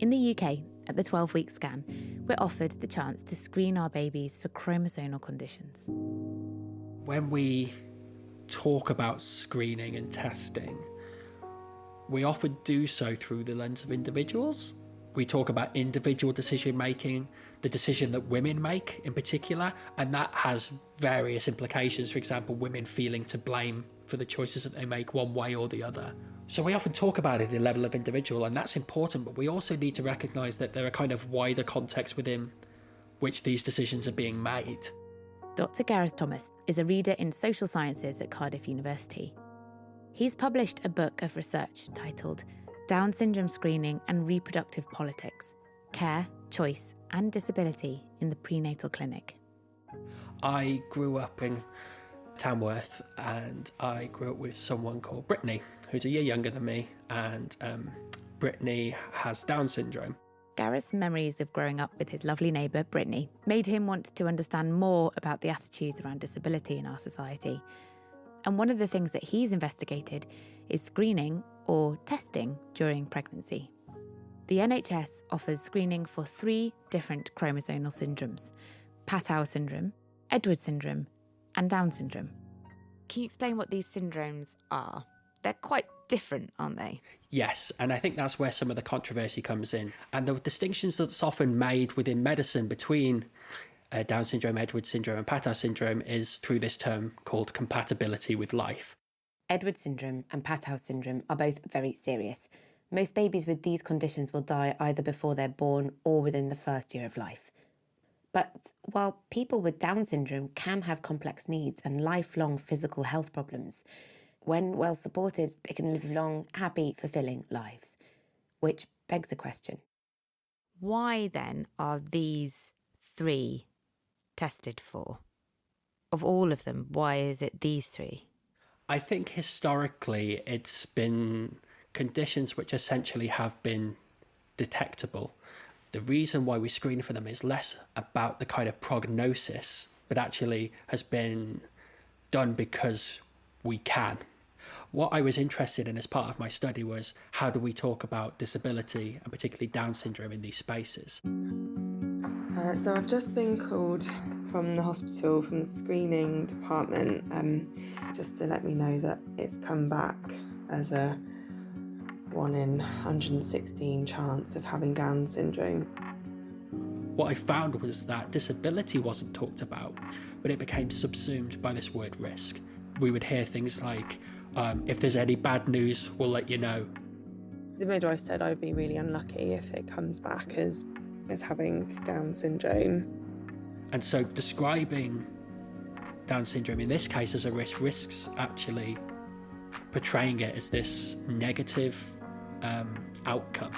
In the UK, at the 12-week scan, we're offered the chance to screen our babies for chromosomal conditions. When we talk about screening and testing, we often do so through the lens of individuals. We talk about individual decision making, the decision that women make in particular, and that has various implications. For example, women feeling to blame for the choices that they make one way or the other. So we often talk about it at the level of individual, and that's important, but we also need to recognise that there are kind of wider contexts within which these decisions are being made. Dr Gareth Thomas is a reader in social sciences at Cardiff University. He's published a book of research titled Down Syndrome Screening and Reproductive Politics, Care, Choice and Disability in the Prenatal Clinic. I grew up in Tamworth, and I grew up with someone called Brittany, who's a year younger than me, and Brittany has Down syndrome. Gareth's memories of growing up with his lovely neighbour, Brittany, made him want to understand more about the attitudes around disability in our society. And one of the things that he's investigated is screening or testing during pregnancy. The NHS offers screening for 3 different chromosomal syndromes: Patau syndrome, Edwards syndrome, and Down syndrome. Can you explain what these syndromes are? They're quite different, aren't they? Yes, and I think that's where some of the controversy comes in. And the distinctions that's often made within medicine between Down syndrome, Edwards syndrome and Patau syndrome is through this term called compatibility with life. Edwards syndrome and Patau syndrome are both very serious. Most babies with these conditions will die either before they're born or within the first year of life. But while people with Down syndrome can have complex needs and lifelong physical health problems, when well supported, they can live long, happy, fulfilling lives. Which begs a question. Why then are these 3 tested for? Of all of them, why is it these 3? I think historically it's been conditions which essentially have been detectable. The reason why we screen for them is less about the kind of prognosis, but actually has been done because we can. What I was interested in as part of my study was how do we talk about disability and particularly Down syndrome in these spaces. So I've just been called from the hospital, from the screening department, just to let me know that it's come back as a 1 in 116 chance of having Down syndrome. What I found was that disability wasn't talked about, but it became subsumed by this word risk. We would hear things like, if there's any bad news, we'll let you know. The midwife said I'd be really unlucky if it comes back as having Down syndrome. And so describing Down syndrome in this case as a risk risks actually portraying it as this negative outcome.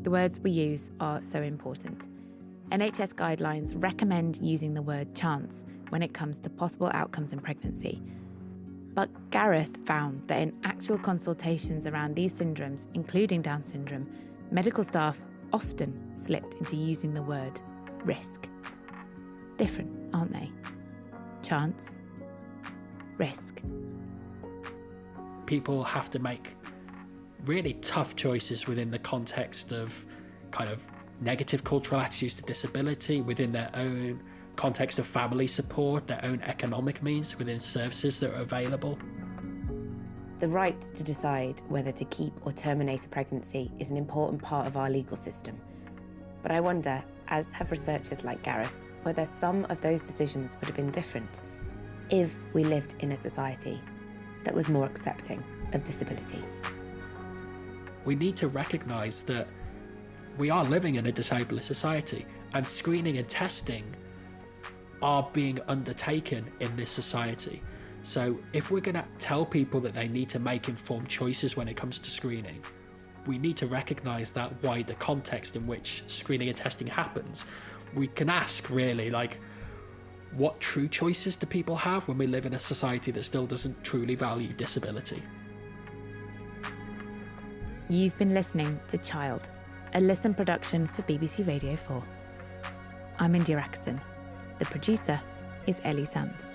The words we use are so important. NHS guidelines recommend using the word chance when it comes to possible outcomes in pregnancy. But Gareth found that in actual consultations around these syndromes, including Down syndrome, medical staff often slipped into using the word risk. Different, aren't they? Chance, risk. People have to make really tough choices within the context of kind of negative cultural attitudes to disability, within their own context of family support, their own economic means within services that are available. The right to decide whether to keep or terminate a pregnancy is an important part of our legal system. But I wonder, as have researchers like Gareth, whether some of those decisions would have been different if we lived in a society that was more accepting of disability. We need to recognise that we are living in a disabled society, and screening and testing are being undertaken in this society. So if we're going to tell people that they need to make informed choices when it comes to screening, we need to recognise that wider context in which screening and testing happens. We can ask really, like, what true choices do people have when we live in a society that still doesn't truly value disability? You've been listening to Child, a Listen production for BBC Radio 4. I'm India Axton. The producer is Ellie Sands.